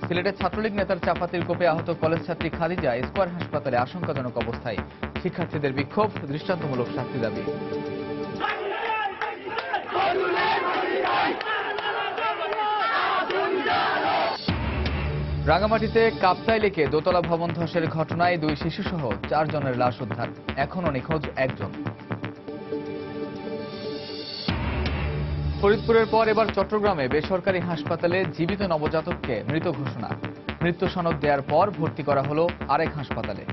সিলেটের ছাত্রলীগ নেতার চাপাতির কোপে আহত কলেজ ছাত্রী খাদিজা স্কয়ার হাসপাতালে আশঙ্কাজনক অবস্থায়। শিক্ষার্থীদের বিক্ষোভ, দৃষ্টান্তমূলক শাস্তি দাবি। রাঙামাটিতে কাপ্তাই লেকে দোতলা ভবন ধসের ঘটনায় 2 শিশুসহ 4 জনের লাশ উদ্ধার, এখনও নিখোঁজ একজন। ফরিদপুরের পর এবার চট্টগ্রামে বেসরকারি হাসপাতালে জীবিত নবজাতককে মৃত ঘোষণা। মৃত্যু সনদ দেওয়ার পর ভর্তি করা হলো আরেক হাসপাতালে।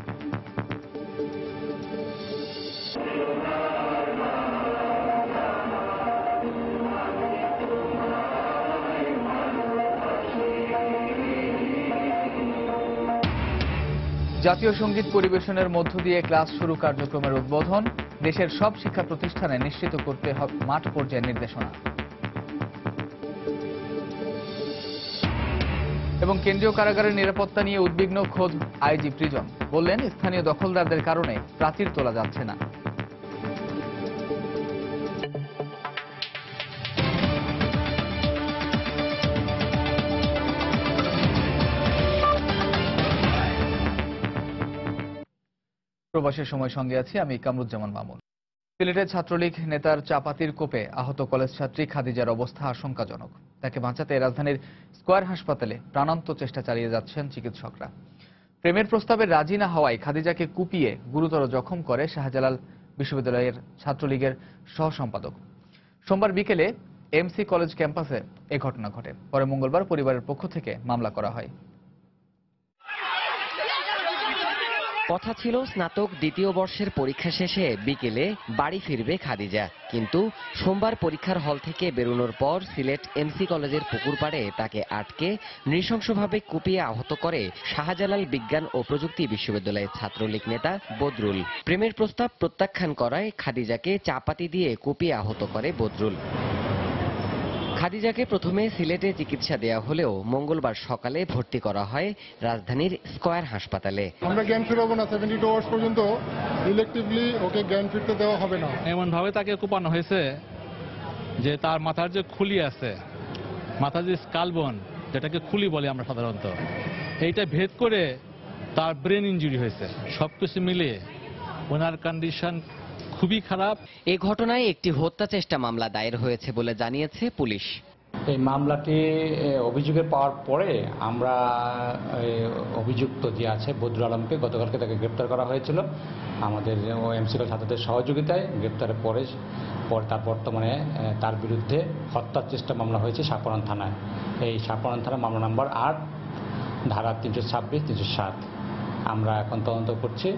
জাতীয় সঙ্গীত পরিবেশনের মধ্য দিয়ে ক্লাস শুরু কার্যক্রমের উদ্বোধন। দেশের সব শিক্ষা প্রতিষ্ঠানে নিশ্চিত করতে হবে মাঠ পর্যায়ের নির্দেশনা। এবং কেন্দ্রীয় কারাগারের নিরাপত্তা নিয়ে উদ্বিগ্ন খোদ আইজি প্রিজন। বললেন, স্থানীয় দখলদারদের কারণে প্রাচীর তোলা যাচ্ছে না। প্রবাসের সময় সঙ্গে আছি আমি কামরুজ্জামান মামুন। সিলেটের ছাত্রলীগ নেতার চাপাতির কোপে আহত কলেজ ছাত্রী খাদিজার অবস্থা আশঙ্কাজনক। তাকে বাঁচাতে রাজধানীর স্কয়ার হাসপাতালে প্রাণান্ত চেষ্টা চালিয়ে যাচ্ছেন চিকিৎসকরা। প্রেমের প্রস্তাবে রাজি না হওয়ায় খাদিজাকে কুপিয়ে গুরুতর জখম করে শাহজালাল বিশ্ববিদ্যালয়ের ছাত্রলীগের সহ সম্পাদক। সোমবার বিকেলে এমসি কলেজ ক্যাম্পাসে এ ঘটনা ঘটে। পরে মঙ্গলবার পরিবারের পক্ষ থেকে মামলা করা হয়। কথা ছিল স্নাতক দ্বিতীয় বর্ষের পরীক্ষা শেষে বিকেলে বাড়ি ফিরবে খাদিজা, কিন্তু সোমবার পরীক্ষার হল থেকে বেরোনোর পর সিলেট এমসি কলেজের পুকুর পাড়ে তাকে আটকে নৃশংসভাবে কুপিয়ে আহত করে শাহজালাল বিজ্ঞান ও প্রযুক্তি বিশ্ববিদ্যালয়ের ছাত্রলীগ নেতা বদরুল। প্রেমের প্রস্তাব প্রত্যাখ্যান করায় খাদিজাকে চাপাতি দিয়ে কুপিয়ে আহত করে বদরুল। খাদিজাকে প্রথমে সিলেটে চিকিৎসা দেওয়া হলেও মঙ্গলবার সকালে ভর্তি করা হয় রাজধানীর স্কয়ার হাসপাতালে। আমরা জ্ঞান ফিরাবো না, 72 আওয়ার্স পর্যন্ত ইলেকটিভলি ওকে জ্ঞান ফিরতে দেওয়া হবে না। এমন ভাবে তাকে কোপানো হয়েছে যে তার মাথার যে খুলি আছে, মাথার যে স্কালবোন, যেটাকে খুলি বলে আমরা সাধারণত, এইটা ভেদ করে তার ব্রেন ইনজুরি হয়েছে। সবকিছু মিলিয়ে ওনার কন্ডিশন খুবই খারাপ। এই ঘটনায় একটি হত্যা চেষ্টা মামলা দায়ের হয়েছে বলে জানিয়েছে পুলিশ। এই মামলাটি অভিযোগে পাওয়ার পরে আমরা অভিযুক্ত যে আছে বদরুল আলমকে গতকালকে তাকে গ্রেপ্তার করা হয়েছিল আমাদের এমসি কলেজ ছাত্রদের সহযোগিতায়। গ্রেপ্তারের পরে তার বর্তমানে তার বিরুদ্ধে হত্যার চেষ্টা মামলা হয়েছে সাপাড়ান থানায়। এই সাপাড়ান থানা মামলা নাম্বার 8 ধারা 326, 307। আমরা এখন তদন্ত করছি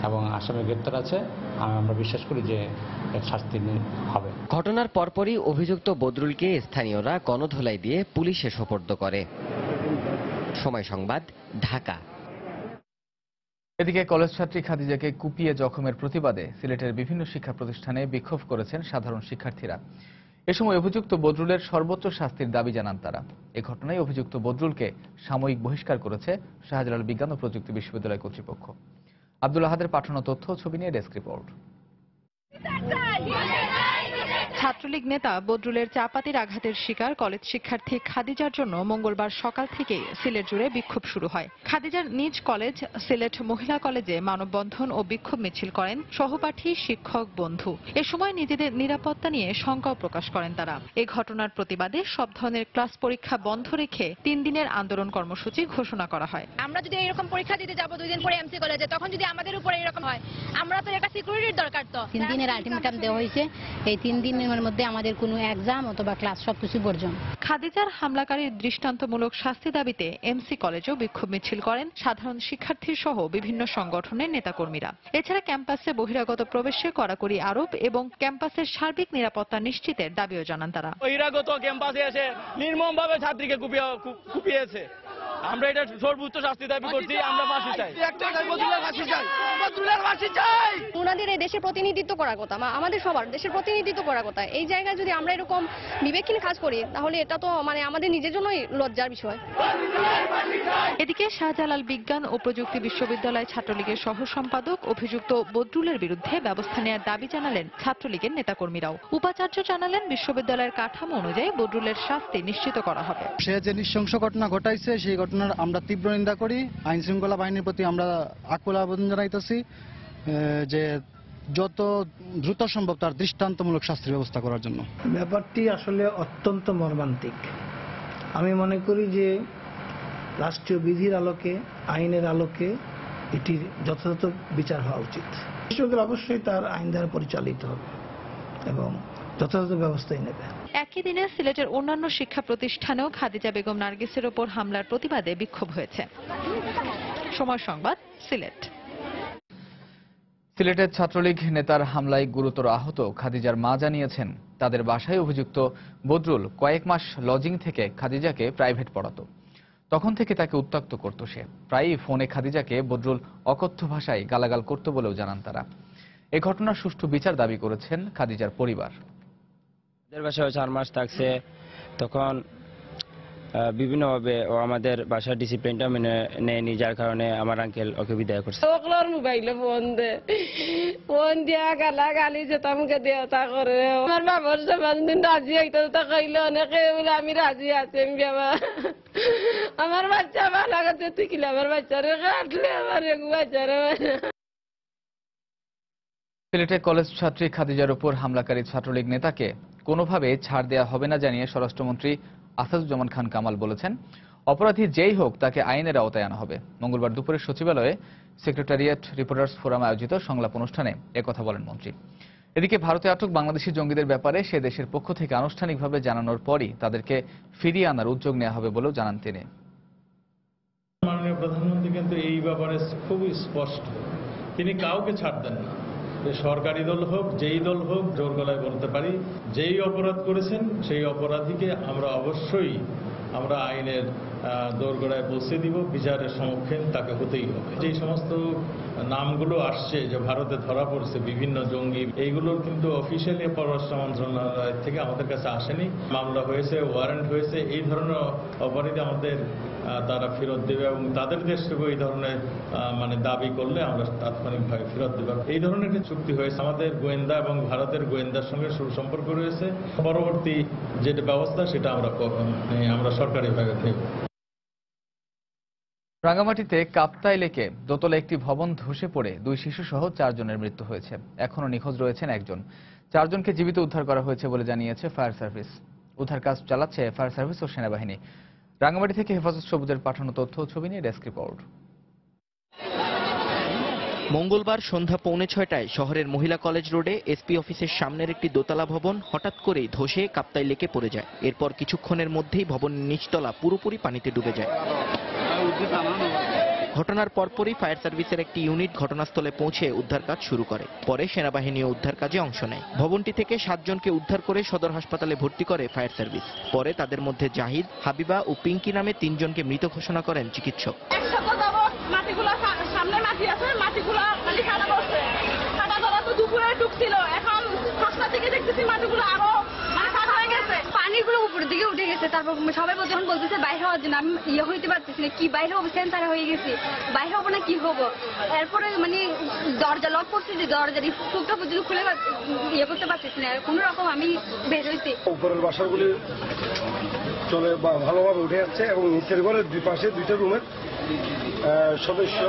এবং আসামি গ্রেপ্তার আছে। আমরা বিশ্বাস করি যে শাস্তি হবে। ঘটনার পরপরই অভিযুক্ত বদরুলকে স্থানীয়রা গণধোলাই দিয়ে পুলিশে সোপর্দ করে। সময় সংবাদ, ঢাকা। এদিকে কলেজ ছাত্রী খাদিজাকে কুপিয়ে জখমের প্রতিবাদে সিলেটের বিভিন্ন শিক্ষা প্রতিষ্ঠানে বিক্ষোভ করেছেন সাধারণ শিক্ষার্থীরা। এ সময় অভিযুক্ত বদরুলের সর্বোচ্চ শাস্তির দাবি জানান তারা। এ ঘটনায় অভিযুক্ত বদরুলকে সাময়িক বহিষ্কার করেছে শাহজালাল বিজ্ঞান ও প্রযুক্তি বিশ্ববিদ্যালয় কর্তৃপক্ষ। আব্দুল আহাদের পাঠানো তথ্য ছবি নিয়ে ডেস্ক রিপোর্ট। ছাত্রলীগ নেতা বদরুলের চাপাতির আঘাতের শিকার কলেজ শিক্ষার্থী খাদিজার জন্য মঙ্গলবার সকাল থেকে সিলেট জুড়ে বিক্ষোভ শুরু হয়। খাদিজার নিজ কলেজ সিলেট মহিলা কলেজে মানববন্ধন ও বিক্ষোভ মিছিল করেন সহপাঠী, শিক্ষক, বন্ধু। এ সময় নিজেদের নিরাপত্তা নিয়ে শঙ্কাও প্রকাশ করেন তারা। এই ঘটনার প্রতিবাদে সব ধরনের ক্লাস পরীক্ষা বন্ধ রেখে 3 দিনের আন্দোলন কর্মসূচি ঘোষণা করা হয়। আমরা যদি এরকম পরীক্ষা দিতে যাব 2 দিন পরে এমসি কলেজে, তখন যদি আমাদের উপরে এরকম হয়, আমরা তো একটা সিকিউরিটির দরকার। তো 3 দিনের আলটিমেটাম দেওয়া হয়েছে। এই 3 দিনের মধ্যে আমাদের কোনো এক্সাম অথবা ক্লাস সবকিছু বর্জন। খাদিজার হামলাকারীর দৃষ্টান্তমূলক শাস্তি দাবিতে এমসি কলেজেও বিক্ষোভ মিছিল করেন সাধারণ শিক্ষার্থী সহ বিভিন্ন সংগঠনের নেতাকর্মীরা। এছাড়া ক্যাম্পাসে বহিরাগত প্রবেশে কড়াকড়ি আরোপ এবং ক্যাম্পাসের সার্বিক নিরাপত্তা নিশ্চিতের দাবিও জানান তারা। বহিরাগত ক্যাম্পাসে এসে নির্মমভাবে ছাত্রীকে কুপিয়েছে। আমরা এটা সর্বোচ্চ শাস্তি দাবি করছি। আমরা ফাঁসি চাই, ওনাদের এই দেশের প্রতিনিধিত্ব করার কথা, আমাদের সবার দেশের প্রতিনিধিত্ব করার কথা। এই জায়গায় যদি আমরা এরকম বিবেকহীন কাজ করি তাহলে এটা তো আমাদের নিজের জন্যই লজ্জার বিষয়। এদিকে শাহজালাল বিজ্ঞান ও প্রযুক্তি বিশ্ববিদ্যালয় ছাত্রলীগের সহ সম্পাদক অভিযুক্ত বদরুলের বিরুদ্ধে ব্যবস্থা নেওয়ার দাবি জানালেন ছাত্রলীগের নেতাকর্মীরাও। উপাচার্য জানালেন, বিশ্ববিদ্যালয়ের কাঠামো অনুযায়ী বদরুলের শাস্তি নিশ্চিত করা হবে। সে যে নৃশংস ঘটনা ঘটাইছে সেই ঘটনার আমরা তীব্র নিন্দা করি। আইন শৃঙ্খলা বাহিনীর প্রতি আমরা আকুল আবেদন জানাইতেছি যে যত দ্রুত সম্ভব তার দৃষ্টান্তমূলক শাস্তির ব্যবস্থা করার জন্য। ব্যাপারটি আসলে অত্যন্ত মর্মান্তিক। আমি মনে করি যে রাষ্ট্রীয় বিধির আলোকে, আইনের আলোকে এটির যথাযথ বিচার হওয়া উচিত। কৃষকদের অবশ্যই তার আইন দ্বারা পরিচালিত হবে এবং যথাযথ ব্যবস্থাই নেবে। একই দিনে সিলেটের অন্যান্য শিক্ষা প্রতিষ্ঠানেও খাদিজা বেগম নার্গিসের ওপর হামলার প্রতিবাদে বিক্ষোভ হয়েছে। সময় সংবাদ, সিলেট। সিলেটের ছাত্রলীগ নেতার হামলায় গুরুতর আহত খাদিজার মা জানিয়েছেন, তাদের বাসায় অভিযুক্ত বদরুল কয়েক মাস লজিং থেকে খাদিজাকে প্রাইভেট পড়াতো। তখন থেকে তাকে উত্ত্যক্ত করত সে। প্রায়ই ফোনে খাদিজাকে বদরুল অকথ্য ভাষায় গালাগাল করত বলেও জানান তারা। এই ঘটনার সুষ্ঠু বিচার দাবি করেছেন খাদিজার পরিবার। বাসায় 4 মাস থাকছে, তখন বিভিন্নভাবে ও আমাদের বাসার ডিসিপ্লিনটা মেনে নেয়নি, যার কারণে আমার আঙ্কেল ওকে বিদায় করছে। ওগুলোর মোবাইলে ফোন দিয়া গালি যেতা মুখে দেওয়া করে। আমার বাবার সমান দিন রাজি হইতো, তা কইলে অনেকে বলে আমি রাজি আছি, আমি বাবা আমার বাচ্চা ভালো লাগাতে তুই কিলে আমার বাচ্চারে কাটলে আমার বাচ্চারে। সিলেটে কলেজ ছাত্রী খাদিজার উপর হামলাকারী ছাত্রলীগ নেতাকে কোনোভাবে ছাড় দেওয়া হবে না জানিয়ে স্বরাষ্ট্রমন্ত্রী আসাদুজ্জামান খান কামাল বলেছেন, অপরাধী যেই হোক তাকে আইনের আওতায় আনা হবে। মঙ্গলবার দুপুরে সচিবালয়ে সেক্রেটারিয়েট রিপোর্টার্স ফোরাম আয়োজিত সংলাপ অনুষ্ঠানে একথা বলেন মন্ত্রী। এদিকে ভারতে আটক বাংলাদেশি জঙ্গিদের ব্যাপারে সে দেশের পক্ষ থেকে আনুষ্ঠানিকভাবে জানানোর পরই তাদেরকে ফিরিয়ে আনার উদ্যোগ নেওয়া হবে বলেও জানান তিনি। মাননীয় প্রধানমন্ত্রী কিন্তু এই ব্যাপারে খুবই স্পষ্ট, তিনি কাউকে ছাড় দেন না। সরকারি দল হোক, যেই দল হোক, জোর গলায় বলতে পারি, যেই অপরাধ করেছেন সেই অপরাধীকে আমরা অবশ্যই আইনের দোরগোড়ায় পৌঁছে দিব, বিচারের সম্মুখীন তাকে হতেই হবে। যেই সমস্ত নামগুলো আসছে যে ভারতে ধরা পড়ছে বিভিন্ন জঙ্গি, এইগুলোর কিন্তু অফিসিয়ালি পররাষ্ট্র মন্ত্রণালয় থেকে আমাদের কাছে আসেনি। মামলা হয়েছে, ওয়ারেন্ট হয়েছে, এই ধরনের অপরাধী আমাদের তারা ফেরত দেবে এবং তাদের দেশ থেকে এই ধরনের দাবি করলে আমরা তাৎক্ষণিকভাবে ফেরত দেব। এই ধরনের একটি চুক্তি হয়েছে, আমাদের গোয়েন্দা এবং ভারতের গোয়েন্দার সঙ্গে সুসম্পর্ক রয়েছে। পরবর্তী যেটা ব্যবস্থা সেটা আমরা সরকারিভাবে নেব। রাঙ্গামাটিতে কাপ্তাই লেকে দোতলা একটি ভবন ধসে পড়ে 2 শিশু সহ 4 জনের মৃত্যু হয়েছে। এখনও নিখোঁজ রয়েছেন একজন। 4 জনকে জীবিত উদ্ধার করা হয়েছে বলে জানিয়েছে ফায়ার সার্ভিস। উদ্ধার কাজ চালাচ্ছে ফায়ার সার্ভিস ও সেনাবাহিনী। রাঙ্গামাটি থেকে হেফাজত সবুজের পাঠানো তথ্য ও ছবি নিয়ে ডেস্ক রিপোর্ট। মঙ্গলবার সন্ধ্যা 5:45টায় শহরের মহিলা কলেজ রোডে এসপি অফিসের সামনের একটি দোতলা ভবন হঠাৎ করেই ধসে কাপ্তাই লেকে পড়ে যায়। এরপর কিছুক্ষণের মধ্যেই ভবনের নিচতলা পুরোপুরি পানিতে ডুবে যায়। ঘটনার পরপরই ফায়ার সার্ভিসের একটি ইউনিট ঘটনাস্থলে পৌঁছে উদ্ধার কাজ শুরু করে। পরে সেনাবাহিনীও উদ্ধার কাজে অংশ নেয়। ভবনটি থেকে 7 জনকে উদ্ধার করে সদর হাসপাতালে ভর্তি করে ফায়ার সার্ভিস। পরে তাদের মধ্যে জাহিদ, হাবিবা ও পিঙ্কি নামে 3 জনকে মৃত ঘোষণা করেন চিকিৎসক। পানিগুলো উপরের দিকে উঠে গেছে, তারপর সবাই যখন বলতেছে বাইরে হওয়ার জন্য, আমি হইতে পারতেছি না, কি বাইরে হবো, সেন্টারে হয়ে গেছি, বাইরে হবো না কি হবো। এরপরে দরজা লক করছি, যে দরজার টুকটা পর্যন্ত খুলে করতে পারতেছি না, কোন রকম আমি বের হইতে। উপরের বাসাগুলি চলে ভালোভাবে উঠে যাচ্ছে এবং নিচের ঘরের 2 পাশে 2টা রুমের সদস্য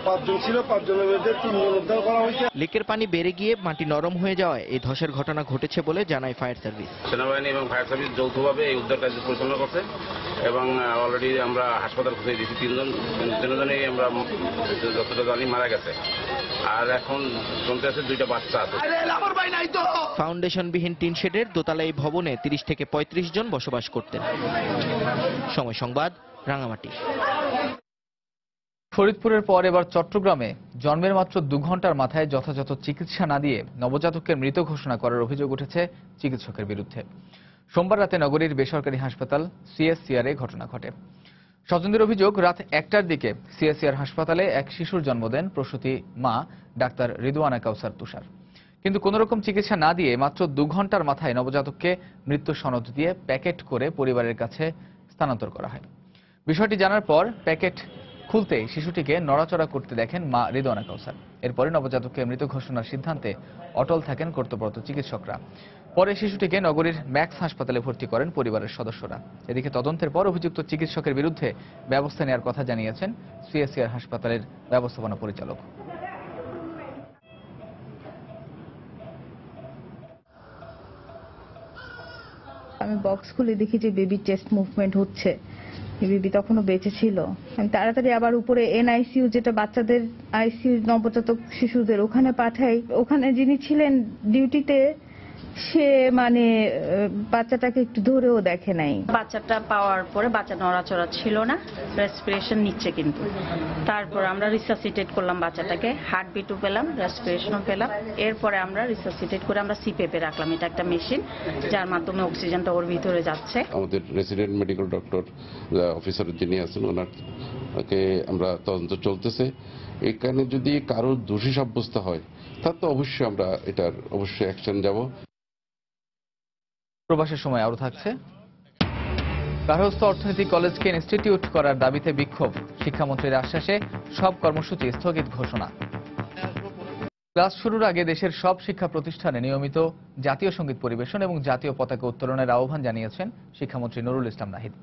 5 জন ছিল, 5 জনের মধ্যে 3 জন উদ্ধার করা হয়েছে। লেকের পানি বেড়ে গিয়ে মাটি নরম হয়ে যাওয়ায় এই ধসের ঘটনা ঘটেছে বলে জানায় ফায়ার সার্ভিস। সেনাবাহিনী এবং ফায়ার সার্ভিস যৌথভাবে এই উদ্ধার কাজ পরিচালনা করছে এবং অলরেডি আমরা হাসপাতাল খুঁজে দিয়েছি। 3 জনেই আমরা যতটা জানি মারা গেছে, আর এখন শুনতে আছে 2টা বাচ্চা আছে। ফাউন্ডেশনবিহীন টিন শেডের দোতলা এই ভবনে 30 থেকে 35 জন বসবাস করতেন। সময় সংবাদ, রাঙ্গামাটি। ফরিদপুরের পর এবার চট্টগ্রামে জন্মের মাত্র 2 ঘন্টার মাথায় যথাযথ চিকিৎসা না দিয়ে নবজাতকের মৃত ঘোষণা করার অভিযোগ উঠেছে চিকিৎসকের বিরুদ্ধে। সোমবার রাতে নগরীর বেসরকারি হাসপাতাল সিএসসিআর এ ঘটনা ঘটে। স্বজনদের অভিযোগ, রাত 1টার দিকে সিএসসিআর হাসপাতালে এক শিশুর জন্ম দেন প্রসূতি মা ডাক্তার রিদওয়ানা কাউসার তুষার। কিন্তু কোনোরকম চিকিৎসা না দিয়ে মাত্র 2 ঘন্টার মাথায় নবজাতককে মৃত্যু সনদ দিয়ে প্যাকেট করে পরিবারের কাছে স্থানান্তর করা হয়। বিষয়টি জানার পর প্যাকেট খুলতেই শিশুটিকে নড়াচড়া করতে দেখেন মা রিদওয়ানা কাউসার। এরপরে নবজাতককে মৃত ঘোষণার সিদ্ধান্তে অটল থাকেন কর্তব্যরত চিকিৎসকরা। পরে শিশুটিকে নগরীর ম্যাক্স হাসপাতালে ভর্তি করেন পরিবারের সদস্যরা। এদিকে তদন্তের পর অভিযুক্ত চিকিৎসকের বিরুদ্ধে ব্যবস্থা নেওয়ার কথা জানিয়েছেন সিএসসিআর হাসপাতালের ব্যবস্থাপনা পরিচালক। আমি বক্স খুলে দেখি যে বেবি চেস্ট মুভমেন্ট হচ্ছে, বেবি তখনও বেঁচে ছিল। আমি তাড়াতাড়ি আবার উপরে এনআইসিইউ, যেটা বাচ্চাদের আইসিইউ, নবজাতক শিশুদের, ওখানে পাঠাই। ওখানে যিনি ছিলেন ডিউটিতে, সে মানে বাচ্চাটাকে একটু ধরেও দেখে নাই। বাচ্চাটা পাওয়ার পরে বাচ্চা নড়াচড়া ছিল না, রেসপিরেশন নিচ্ছে, কিন্তু তারপর আমরা রিসাসিটেট করলাম বাচ্চাটাকে, হার্টবিটও পেলাম, রেসপিরেশনও পেলাম। এরপরে আমরা রিসাসিটেট করে আমরা সিপেপে রাখলাম। এটা একটা মেশিন যার মাধ্যমে অক্সিজেনটা ওর ভিতরে যাচ্ছে। আমাদের রেসিডেন্ট মেডিকেল ডক্টর অফিসার যিনি আছেন, ওনাকে আমরা তদন্ত চলতেছে। এখানে যদি কারো দোষী সাব্যস্ত হয় তার তো অবশ্যই আমরা এটার অবশ্যই অ্যাকশন যাব। প্রবাসের সময় আরো থাকছে, গার্হস্থ্য অর্থনীতি কলেজকে ইনস্টিটিউট করার দাবিতে বিক্ষোভ, শিক্ষামন্ত্রীর আশ্বাসে সব কর্মসূচি স্থগিত ঘোষণা। ক্লাস শুরুর আগে দেশের সব শিক্ষা প্রতিষ্ঠানে নিয়মিত জাতীয় সঙ্গীত পরিবেশন এবং জাতীয় পতাকা উত্তোলনের আহ্বান জানিয়েছেন শিক্ষামন্ত্রী নুরুল ইসলাম নাহিদ।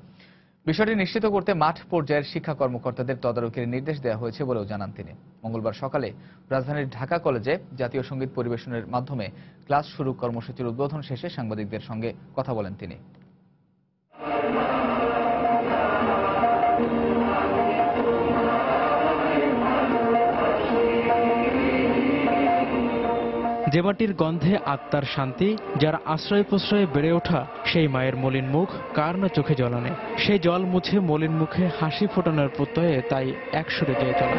বিষয়টি নিশ্চিত করতে মাঠ পর্যায়ের শিক্ষা কর্মকর্তাদের তদারকির নির্দেশ দেওয়া হয়েছে বলেও জানান তিনি। মঙ্গলবার সকালে রাজধানীর ঢাকা কলেজে জাতীয় সঙ্গীত পরিবেশনের মাধ্যমে ক্লাস শুরু কর্মসূচির উদ্বোধন শেষে সাংবাদিকদের সঙ্গে কথা বলেন তিনি। যে মাটির গন্ধে আত্মার শান্তি, যার আশ্রয় প্রশ্রয়ে বেড়ে ওঠা সেই মায়ের মলিন মুখ কার না চোখে জল আনে। সেই জল মুছে মলিন মুখে হাসি ফোটানোর প্রত্যয়ে তাই একসুরে গেয়ে চলা।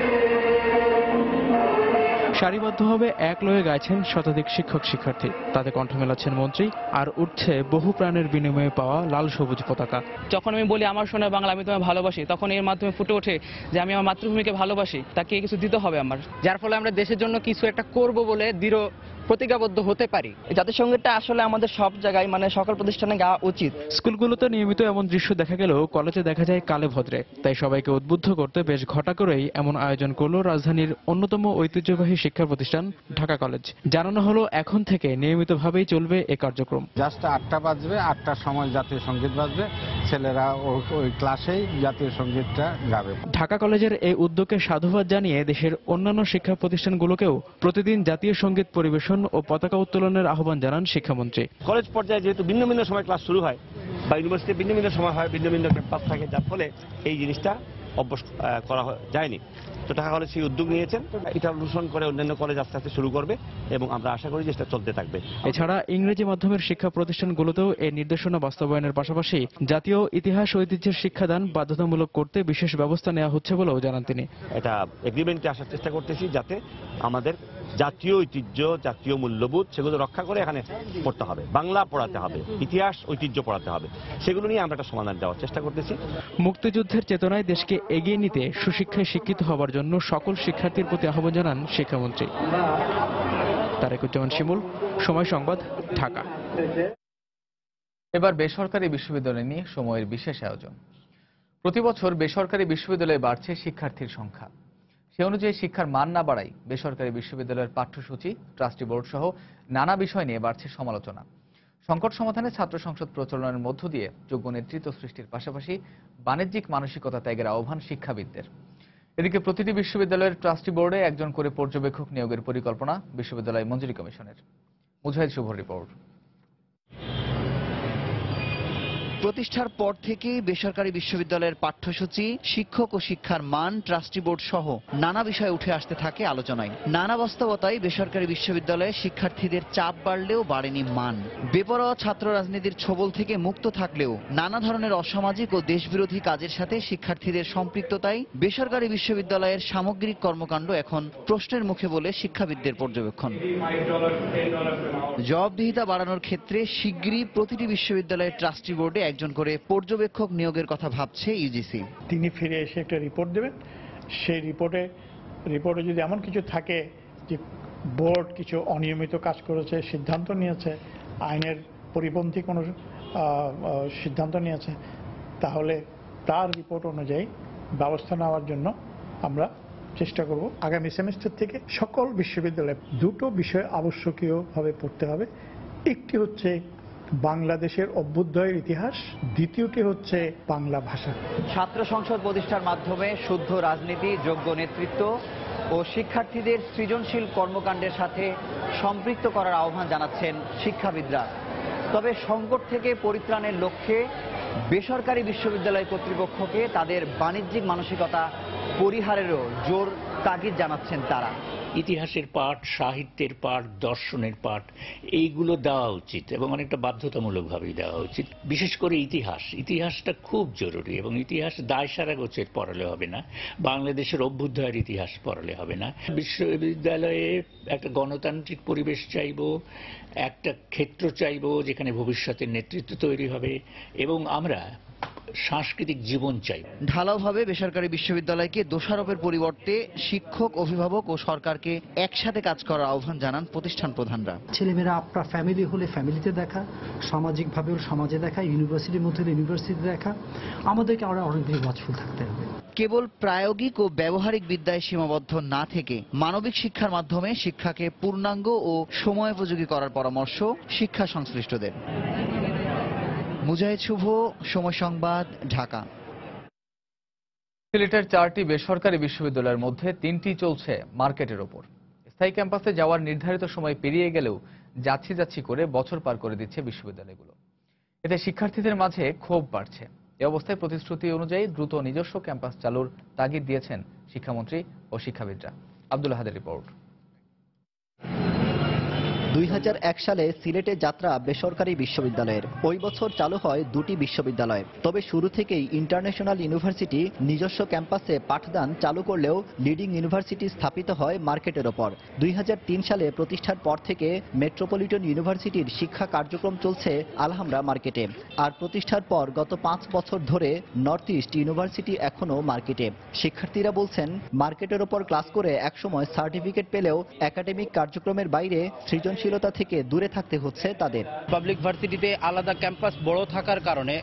সারিবদ্ধভাবে এক লয়ে গাইছেন শতাধিক শিক্ষক শিক্ষার্থী, তাতে কণ্ঠ মেলাচ্ছেন মন্ত্রী, আর উঠছে বহু প্রাণের বিনিময়ে পাওয়া লাল সবুজ পতাকা। যখন আমি বলি আমার সোনার বাংলা আমি তোমায় ভালোবাসি, তখন এর মাধ্যমে ফুটে ওঠে যে আমি আমার মাতৃভূমিকে ভালোবাসি, তাকে কিছু দিতে হবে আমার, যার ফলে আমরা দেশের জন্য কিছু একটা করব বলে দৃঢ় প্রতিজ্ঞাবদ্ধ হতে পারি। জাতীয় সঙ্গীতটা আসলে আমাদের সব জায়গায়, মানে সকল প্রতিষ্ঠানে গাওয়া উচিত। স্কুলগুলোতে নিয়মিত এমন দৃশ্য দেখা গেলেও কলেজে দেখা যায় কালে ভদ্রে। তাই সবাইকে উদ্বুদ্ধ করতে বেশ ঘটা করেই এমন আয়োজন করল রাজধানীর অন্যতম ঐতিহ্যবাহী শিক্ষা প্রতিষ্ঠান ঢাকা কলেজ। জানানো হলো এখন থেকে নিয়মিতভাবেই চলবে এ কার্যক্রম। জাস্ট 8টা বাজবে, 8টার সময় জাতীয় সঙ্গীত বাজবে, ছেলেরা ওই ক্লাসেই জাতীয় সঙ্গীতটা গাবে। ঢাকা কলেজের এই উদ্যোগকে সাধুবাদ জানিয়ে দেশের অন্যান্য শিক্ষা প্রতিষ্ঠানগুলোকেও প্রতিদিন জাতীয় সঙ্গীত পরিবেশন ও পতাকা উত্তোলনের আহ্বান জানান শিক্ষামন্ত্রী। কলেজ পর্যায়ে যেহেতু ভিন্ন ভিন্ন সময় ক্লাস শুরু হয় বা ইউনিভার্সিটি ভিন্ন ভিন্ন সময় হয়, ভিন্ন ভিন্ন ক্যাম্পাস থাকে, যার ফলে এই জিনিসটা অভ্যাস করা যায়নি। তো ঢাকা কলেজ সেই উদ্যোগ নিয়েছেন, এটা অনুসরণ করে অন্যান্য কলেজ আস্তে আস্তে শুরু করবে এবং আমরা আশা করি যে এটা চলতে থাকবে। এছাড়া ইংরেজি মাধ্যমের শিক্ষা প্রতিষ্ঠানগুলোতেও এই নির্দেশনা বাস্তবায়নের পাশাপাশি জাতীয় ইতিহাস ঐতিহ্যের শিক্ষাদান বাধ্যতামূলক করতে বিশেষ ব্যবস্থা নেওয়া হচ্ছে বলেও জানান তিনি। এটা এগ্রিমেন্টে আসার চেষ্টা করতেছি যাতে আমাদের জাতীয় ঐতিহ্য, জাতীয় মূল্যবোধ সেগুলো রক্ষা করে এখানে পড়তে হবে, বাংলা পড়াতে হবে, ইতিহাস ঐতিহ্য পড়াতে হবে, সেগুলো নিয়ে আমরা একটা সমাধান দেওয়ার চেষ্টা করতেছি। মুক্তিযুদ্ধের চেতনায় দেশকে এগিয়ে নিতে সুশিক্ষায় শিক্ষিত হবার জন্য সকল শিক্ষার্থীর প্রতি আহ্বান জানান শিক্ষামন্ত্রী। তারেকুজ্জামান শিমুল, সময় সংবাদ, ঢাকা। এবার বেসরকারি বিশ্ববিদ্যালয় নিয়ে সময়ের বিশেষ আয়োজন। প্রতি বছর বেসরকারি বিশ্ববিদ্যালয়ে বাড়ছে শিক্ষার্থীর সংখ্যা। সে অনুযায়ী শিক্ষার মান না বাড়ায় বেসরকারি বিশ্ববিদ্যালয়ের পাঠ্যসূচি, ট্রাস্টি বোর্ড সহ নানা বিষয় নিয়ে বাড়ছে সমালোচনা। সংকট সমাধানে ছাত্র সংসদ প্রচলনের মধ্য দিয়ে যোগ্য নেতৃত্ব সৃষ্টির পাশাপাশি বাণিজ্যিক মানসিকতা ত্যাগের আহ্বান শিক্ষাবিদদের। এদিকে প্রতিটি বিশ্ববিদ্যালয়ের ট্রাস্টি বোর্ডে একজন করে পর্যবেক্ষক নিয়োগের পরিকল্পনা বিশ্ববিদ্যালয় মঞ্জুরি কমিশনের। মুজাহিদ শুভর রিপোর্ট। প্রতিষ্ঠার পর থেকেই বেসরকারি বিশ্ববিদ্যালয়ের পাঠ্যসূচি, শিক্ষক ও শিক্ষার মান, ট্রাস্টি বোর্ড সহ নানা বিষয় উঠে আসতে থাকে আলোচনায়। নানা বাস্তবতায় বেসরকারি বিশ্ববিদ্যালয়ে শিক্ষার্থীদের চাপ বাড়লেও বাড়েনি মান। বেপরোয়া ছাত্র রাজনীতির ছোবল থেকে মুক্ত থাকলেও নানা ধরনের অসামাজিক ও দেশবিরোধী কাজের সাথে শিক্ষার্থীদের সম্পৃক্ততায় বেসরকারি বিশ্ববিদ্যালয়ের সামগ্রিক কর্মকাণ্ড এখন প্রশ্নের মুখে বলে শিক্ষাবিদদের পর্যবেক্ষণ। জবাবদিহিতা বাড়ানোর ক্ষেত্রে শিগগিরই প্রতিটি বিশ্ববিদ্যালয়ের ট্রাস্টি বোর্ডে একজন করে পর্যবেক্ষক নিয়োগের কথা ভাবছে ইউজিসি। তিনি ফিরে এসে একটা রিপোর্ট দেবেন, সেই রিপোর্টে যদি এমন কিছু থাকে যে বোর্ড কিছু অনিয়মিত কাজ করেছে, সিদ্ধান্ত নিয়েছে, আইনের পরিপন্থী কোনো সিদ্ধান্ত নিয়েছে, তাহলে তার রিপোর্ট অনুযায়ী ব্যবস্থা নেওয়ার জন্য আমরা চেষ্টা করব। আগামী সেমিস্টার থেকে সকল বিশ্ববিদ্যালয়ে দুটো বিষয় আবশ্যকীয়ভাবে পড়তে হবে। একটি হচ্ছে বাংলাদেশের অভ্যুদয়ের ইতিহাস, দ্বিতীয়টি হচ্ছে বাংলা ভাষা। ছাত্র সংসদ প্রতিষ্ঠার মাধ্যমে শুদ্ধ রাজনীতি, যোগ্য নেতৃত্ব ও শিক্ষার্থীদের সৃজনশীল কর্মকাণ্ডের সাথে সম্পৃক্ত করার আহ্বান জানাচ্ছেন শিক্ষাবিদরা। তবে সংকট থেকে পরিত্রাণের লক্ষ্যে বেসরকারি বিশ্ববিদ্যালয় কর্তৃপক্ষকে তাদের বাণিজ্যিক মানসিকতা পরিহারেরও জোর তাগিদ জানাচ্ছেন তারা। ইতিহাসের পাঠ, সাহিত্যের পাঠ, দর্শনের পাঠ এইগুলো দেওয়া উচিত এবং অনেকটা বাধ্যতামূলকভাবেই দেওয়া উচিত। বিশেষ করে ইতিহাসটা খুব জরুরি এবং ইতিহাস দায়সারা গোছের পড়ালে হবে না, বাংলাদেশের অভ্যুদয়ের ইতিহাস পড়ালে হবে না। বিশ্ববিদ্যালয়ে একটা গণতান্ত্রিক পরিবেশ চাইব, একটা ক্ষেত্র চাইব যেখানে ভবিষ্যতের নেতৃত্ব তৈরি হবে এবং আমরা সাংস্কৃতিক জীবন চাই। ঢালাওভাবে বেসরকারি বিশ্ববিদ্যালয়কে দোষারোপের পরিবর্তে শিক্ষক, অভিভাবক ও সরকারকে একসাথে কাজ করার আহ্বান জানান প্রতিষ্ঠান প্রধানরা। ছেলেমেয়েরা আপনার ফ্যামিলি হলে ফ্যামিলিতে দেখা, সামাজিকভাবে সমাজে দেখা, ইউনিভার্সিটির মধ্যে ইউনিভার্সিটি দেখা, আমাদেরকে আরো অনেক বেশি ওয়াচফুল থাকতে হবে। কেবল প্রায়োগিক ও ব্যবহারিক বিদ্যায় সীমাবদ্ধ না থেকে মানবিক শিক্ষার মাধ্যমে শিক্ষাকে পূর্ণাঙ্গ ও সময়োপযোগী করার পরামর্শ শিক্ষা সংশ্লিষ্টদের। মুজাহিদ শুভ, সময় সংবাদ, ঢাকা। সিলেটের 4টি বেসরকারি বিশ্ববিদ্যালয়ের মধ্যে 3টি চলছে মার্কেটের ওপর। স্থায়ী ক্যাম্পাসে যাওয়ার নির্ধারিত সময় পেরিয়ে গেলেও যাচ্ছি করে বছর পার করে দিচ্ছে বিশ্ববিদ্যালয়গুলো। এতে শিক্ষার্থীদের মাঝে ক্ষোভ বাড়ছে। এ অবস্থায় প্রতিশ্রুতি অনুযায়ী দ্রুত নিজস্ব ক্যাম্পাস চালুর তাগিদ দিয়েছেন শিক্ষামন্ত্রী ও শিক্ষাবিদরা। আব্দুল আহাদের রিপোর্ট। 2001 সালে সিলেটে যাত্রা বেসরকারি বিশ্ববিদ্যালয়ের। ওই বছর চালু হয় 2টি বিশ্ববিদ্যালয়। তবে শুরু থেকেই ইন্টারন্যাশনাল ইউনিভার্সিটি নিজস্ব ক্যাম্পাসে পাঠদান চালু করলেও লিডিং ইউনিভার্সিটি স্থাপিত হয় মার্কেটের ওপর। 2003 সালে প্রতিষ্ঠার পর থেকে মেট্রোপলিটন ইউনিভার্সিটির শিক্ষা কার্যক্রম চলছে আলহামরা মার্কেটে। আর প্রতিষ্ঠার পর গত 5 বছর ধরে নর্থ ইস্ট ইউনিভার্সিটি এখনো মার্কেটে। শিক্ষার্থীরা বলছেন, মার্কেটের ওপর ক্লাস করে একসময় সার্টিফিকেট পেলেও একাডেমিক কার্যক্রমের বাইরে সৃজনশীলতা থেকে দূরে থাকতে হচ্ছে তাদের। পাবলিক ভার্সিটিতে আলাদা ক্যাম্পাস বড় থাকার কারণে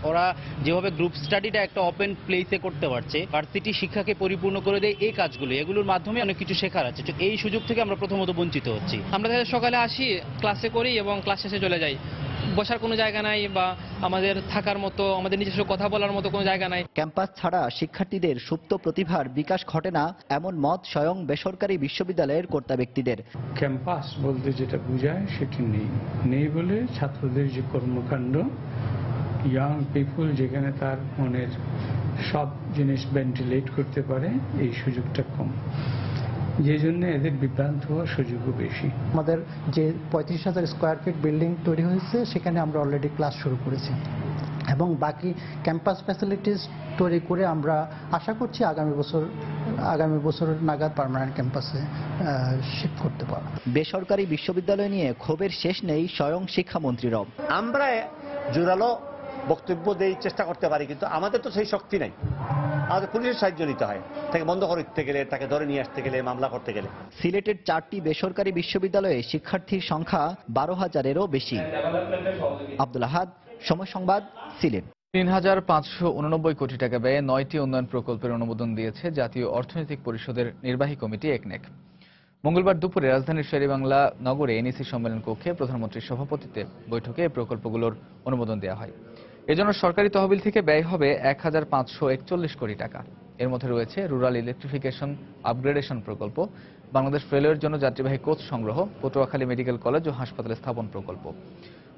ওরা যেভাবে গ্রুপ স্টাডিটা একটা ওপেন প্লেসে করতে পারছে, ভার্সিটি শিক্ষাকে পরিপূর্ণ করে দেয় এই কাজগুলো, এগুলোর মাধ্যমে অনেক কিছু শেখার আছে। এই সুযোগ থেকে আমরা প্রথমত বঞ্চিত হচ্ছি। আমরা সকালে আসি, ক্লাসে করি এবং ক্লাস শেষে চলে যাই। বসার কোনো জায়গা নাই বা আমাদের থাকার মতো, আমাদের নিজস্ব কথা বলার মতো কোনো জায়গা নাই। ক্যাম্পাস ছাড়া শিক্ষার্থীদের সুপ্ত প্রতিভার বিকাশ ঘটে না, এমন মত স্বয়ং বেসরকারি বিশ্ববিদ্যালয়ের কর্তা ব্যক্তিদের। ক্যাম্পাস বলতে যেটা বোঝায় সেটি নেই বলে ছাত্রদের যে কর্মকাণ্ড, ইয়াং পিপুল যেখানে তার মনের সব জিনিস ভেন্টিলেট করতে পারে, এই সুযোগটা কম, যে জন্য এদের বিভ্রান্ত হওয়ার সুযোগও বেশি। আমাদের যে 35,000 স্কোয়ার ফিট বিল্ডিং তৈরি হয়েছে সেখানে আমরা অলরেডি ক্লাস শুরু করেছি এবং বাকি ক্যাম্পাস ফ্যাসিলিটিস তৈরি করে আমরা আশা করছি আগামী বছর নাগাদ পার্মানেন্ট ক্যাম্পাসে শিফট করতে পারব। বেসরকারি বিশ্ববিদ্যালয় নিয়ে ক্ষোভের শেষ নেই স্বয়ং শিক্ষামন্ত্রীরাও। আমরা জোরালো বক্তব্য দেই, চেষ্টা করতে পারি, কিন্তু আমাদের তো সেই শক্তি নাই। আমাদের পুলিশের সাহায্য নিতে হয়, তাকে বন্ধ করতে গেলে, তাকে ধরে নিয়ে আসতে গেলে, মামলা করতে গেলে। সিলেটের 4টি বেসরকারি বিশ্ববিদ্যালয়ে শিক্ষার্থীর সংখ্যা 12,000-এরও বেশি। আব্দুল আহাদ, সময় সংবাদ, সিলেট। 3,589 কোটি টাকা ব্যয়ে 9টি উন্নয়ন প্রকল্পের অনুমোদন দিয়েছে জাতীয় অর্থনৈতিক পরিষদের নির্বাহী কমিটি একনেক। মঙ্গলবার দুপুরে রাজধানীর শেরেবাংলা নগরে এনইসি সম্মেলন কক্ষে প্রধানমন্ত্রীর সভাপতিত্বে বৈঠকে এই প্রকল্পগুলোর অনুমোদন দেওয়া হয়। এজন্য সরকারি তহবিল থেকে ব্যয় হবে 1,541 কোটি টাকা। এর মধ্যে রয়েছে রুরাল ইলেকট্রিফিকেশন আপগ্রেডেশন প্রকল্প, বাংলাদেশ রেলওয়ের জন্য যাত্রীবাহী কোচ সংগ্রহ, পটুয়াখালী মেডিকেল কলেজ ও হাসপাতাল স্থাপন প্রকল্প।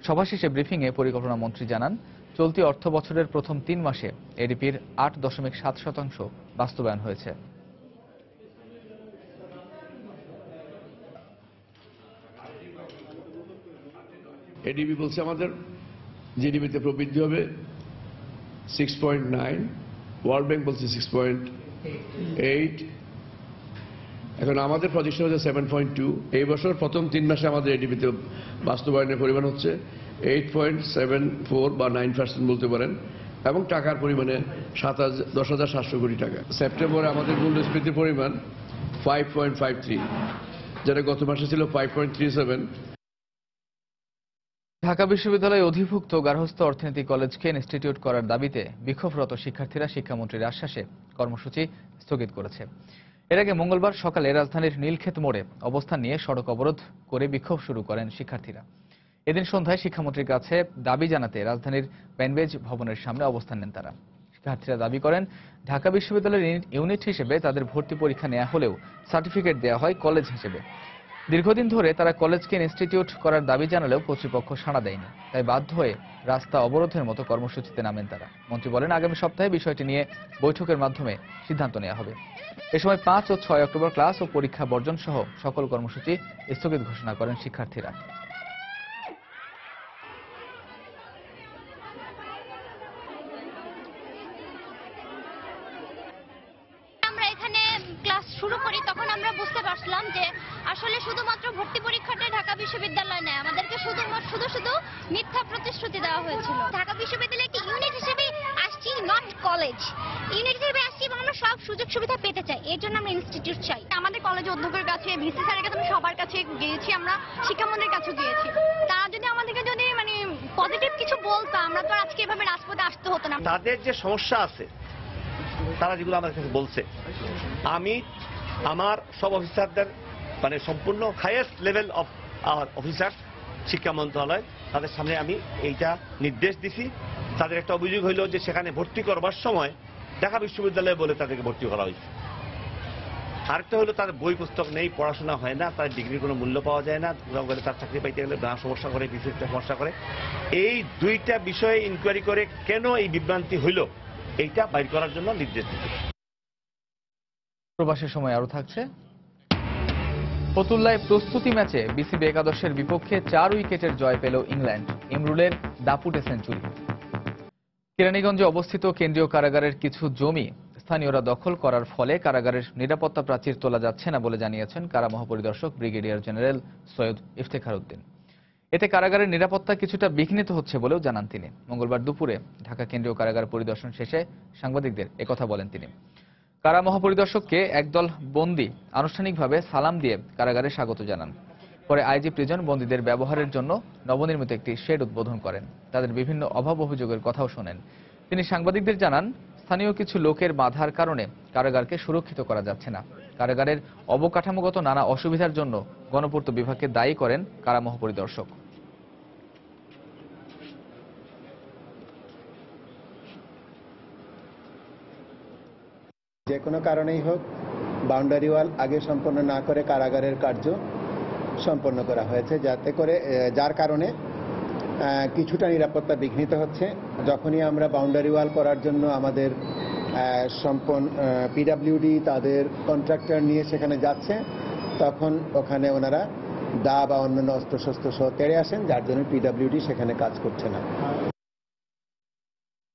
সভা শেষে ব্রিফিংয়ে পরিকল্পনা মন্ত্রী জানান, চলতি অর্থ বছরের প্রথম 3 মাসে এডিপির 8.7% বাস্তবায়ন হয়েছে। এডিপি বলছে আমাদের জিডিপিতে প্রবৃদ্ধি হবে 6.9, ওয়ার্ল্ড ব্যাংক বলছে 6.8, এখন আমাদের প্রজেকশন হচ্ছে 7.2। এই বছর প্রথম 3 মাসে আমাদের এডিপিতে বাস্তবায়নের পরিমাণ হচ্ছে 8.74 বা 9% বলতে পারেন, এবং টাকার পরিমাণে 10,700 কোটি টাকা। সেপ্টেম্বরে আমাদের মূল্যস্ফীতির পরিমাণ 5.53, যেটা গত মাসে ছিল 5.37। ঢাকা বিশ্ববিদ্যালয়ে অধিভুক্ত গার্হস্থ্য অর্থনীতি কলেজকে ইনস্টিটিউট করার দাবিতে বিক্ষোভরত শিক্ষার্থীরা শিক্ষামন্ত্রীর আশ্বাসে কর্মসূচি স্থগিত করেছে। এর আগে মঙ্গলবার সকালে রাজধানীর নীলক্ষেত মোড়ে অবস্থান নিয়ে সড়ক অবরোধ করে বিক্ষোভ শুরু করেন শিক্ষার্থীরা। এদিন সন্ধ্যায় শিক্ষামন্ত্রীর কাছে দাবি জানাতে রাজধানীর পেনবেজ ভবনের সামনে অবস্থান নেন তারা। শিক্ষার্থীরা দাবি করেন, ঢাকা বিশ্ববিদ্যালয়ের ইউনিট হিসেবে তাদের ভর্তি পরীক্ষা নেওয়া হলেও সার্টিফিকেট দেওয়া হয় কলেজ হিসেবে। দীর্ঘদিন ধরে তারা কলেজকে ইনস্টিটিউট করার দাবি জানালেও কর্তৃপক্ষ সাড়া দেয়নি, তাই বাধ্য হয়ে রাস্তা অবরোধের মতো কর্মসূচিতে নামেন তারা। মন্ত্রী বলেন, আগামী সপ্তাহে বিষয়টি নিয়ে বৈঠকের মাধ্যমে সিদ্ধান্ত নেওয়া হবে। এ সময় 5 ও 6 অক্টোবর ক্লাস ও পরীক্ষা বর্জন সহ সকল কর্মসূচি স্থগিত ঘোষণা করেন শিক্ষার্থীরা। ক্লাস শুরু করি তখন আমরা বুঝতে পারছিলাম যে আসলে শুধুমাত্র ভর্তি পরীক্ষাটা ঢাকা বিশ্ববিদ্যালয় নয়, আমাদেরকে শুধু মিথ্যা প্রতিশ্রুতি দেওয়া হয়েছিল। ঢাকা বিশ্ববিদ্যালয় একটি ইউনিট হিসেবে আসছি, নট কলেজ। ইউনিট হিসেবে আসছি এবং আমরা সব সুযোগ সুবিধা পেতে চাই, এর জন্য আমরা ইনস্টিটিউট চাই। আমাদের কলেজ অধ্যক্ষের কাছে, ভিসি স্যারের কাছে, সবার কাছে গিয়েছি, আমরা শিক্ষামন্ত্রীর কাছে গিয়েছি। তারা যদি আমাদেরকে পজিটিভ কিছু বলতো, আমরা তো আজকে এভাবে রাজপথে আসতে হতো না। তাদের যে সমস্যা আছে তারা যেগুলো আমাদের কাছে বলছে, আমি আমার সব অফিসারদের সম্পূর্ণ highest level of our officer শিক্ষা মন্ত্রণালয় তাদের সামনে আমি এইটা নির্দেশ দিছি। তাদের একটা অভিযোগ হইল যে সেখানে ভর্তি করবার সময় ঢাকা বিশ্ববিদ্যালয়ে বলে তাদেরকে ভর্তি করা হয়েছে। আরেকটা হলো তাদের বই পুস্তক নেই, পড়াশোনা হয় না, তার ডিগ্রির কোনো মূল্য পাওয়া যায় না, তার চাকরি পাইতে গেলে সমস্যা করে, বিশেষ সমস্যা করে। এই দুইটা বিষয়ে ইনকোয়ারি করে কেন এই বিভ্রান্তি হইল এইটা বাইর করার জন্য নির্দেশ দিতে। প্রবাসের সময় আরো থাকছে। ফতুল্লায় প্রস্তুতি ম্যাচে বিসিবি একাদশের বিপক্ষে 4 উইকেটের জয় পেল ইংল্যান্ড। ইমরুলের দাপুটে সেঞ্চুরি। কেরানীগঞ্জে অবস্থিত কেন্দ্রীয় কারাগারের কিছু জমি স্থানীয়রা দখল করার ফলে কারাগারের নিরাপত্তা প্রাচীর তোলা যাচ্ছে না বলে জানিয়েছেন কারা মহাপরিদর্শক ব্রিগেডিয়ার জেনারেল সৈয়দ ইফতেখার উদ্দিন। এতে কারাগারের নিরাপত্তা কিছুটা বিঘ্নিত হচ্ছে বলেও জানান তিনি। মঙ্গলবার দুপুরে ঢাকা কেন্দ্রীয় কারাগার পরিদর্শন শেষে সাংবাদিকদের একথা বলেন তিনি। কারা মহাপরিদর্শককে একদল বন্দী আনুষ্ঠানিকভাবে সালাম দিয়ে কারাগারে স্বাগত জানান। পরে আইজি প্রিজন বন্দীদের ব্যবহারের জন্য নবনির্মিত একটি শেড উদ্বোধন করেন। তাদের বিভিন্ন অভাব অভিযোগের কথাও শোনেন তিনি। সাংবাদিকদের জানান, স্থানীয় কিছু লোকের বাধার কারণে কারাগারকে সুরক্ষিত করা যাচ্ছে না। কারাগারের অবকাঠামোগত নানা অসুবিধার জন্য গণপূর্ত বিভাগকে দায়ী করেন কারা মহাপরিদর্শক। যে কোনো কারণেই হোক বাউন্ডারি ওয়াল আগে সম্পন্ন না করে কারাগারের কার্য সম্পন্ন করা হয়েছে, যার কারণে কিছুটা নিরাপত্তা বিঘ্নিত হচ্ছে। যখনই আমরা বাউন্ডারি ওয়াল করার জন্য আমাদের পিডাব্লিউডি তাদের কন্ট্রাক্টর নিয়ে সেখানে যাচ্ছে, তখন ওখানে ওনারা দা বা অন্যান্য অস্ত্রশস্ত্র সহ তেড়ে আসেন, যার জন্য পিডাব্লিউডি সেখানে কাজ করছে না।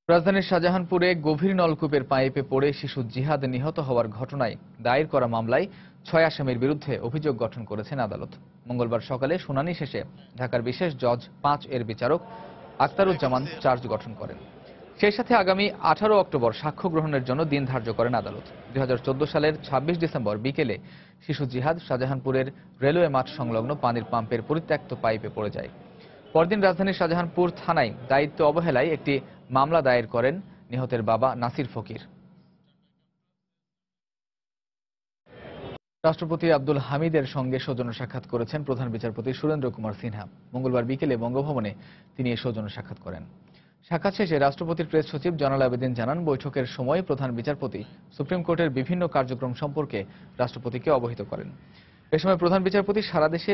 রাজধানীর শাহজাহানপুরে গভীর নলকূপের পাইপে পড়ে শিশু জিহাদ নিহত হওয়ার ঘটনায় দায়ের করা মামলায় 6 আসামির বিরুদ্ধে অভিযোগ গঠন করেছেন আদালত। মঙ্গলবার সকালে শুনানি শেষে ঢাকার বিশেষ জজ 5 এর বিচারক আখতারুজ্জামান চার্জ গঠন করেন। সেই সাথে আগামী 18 অক্টোবর সাক্ষ্য গ্রহণের জন্য দিন ধার্য করেন আদালত। 2014 সালের 26 ডিসেম্বর বিকেলে শিশু জিহাদ শাহজাহানপুরের রেলওয়ে মাঠ সংলগ্ন পানির পাম্পের পরিত্যক্ত পাইপে পড়ে যায়। পরদিন রাজধানীর শাহজাহানপুর থানায় দায়িত্ব অবহেলায় একটি মামলা দায়ের করেন নিহতের বাবা নাসির ফকির। রাষ্ট্রপতি আব্দুল হামিদের সঙ্গে সৌজন্য সাক্ষাৎ করেছেন প্রধান বিচারপতি সুরেন্দ্র কুমার সিনহা। মঙ্গলবার বিকেলে বঙ্গভবনে তিনি এই সৌজন্য সাক্ষাৎ করেন। সাক্ষাৎ শেষে রাষ্ট্রপতির প্রেস সচিব জয়নাল আবেদিন জানান, বৈঠকের সময় প্রধান বিচারপতি সুপ্রিম কোর্টের বিভিন্ন কার্যক্রম সম্পর্কে রাষ্ট্রপতিকে অবহিত করেন। এ সময় প্রধান বিচারপতি সারা দেশে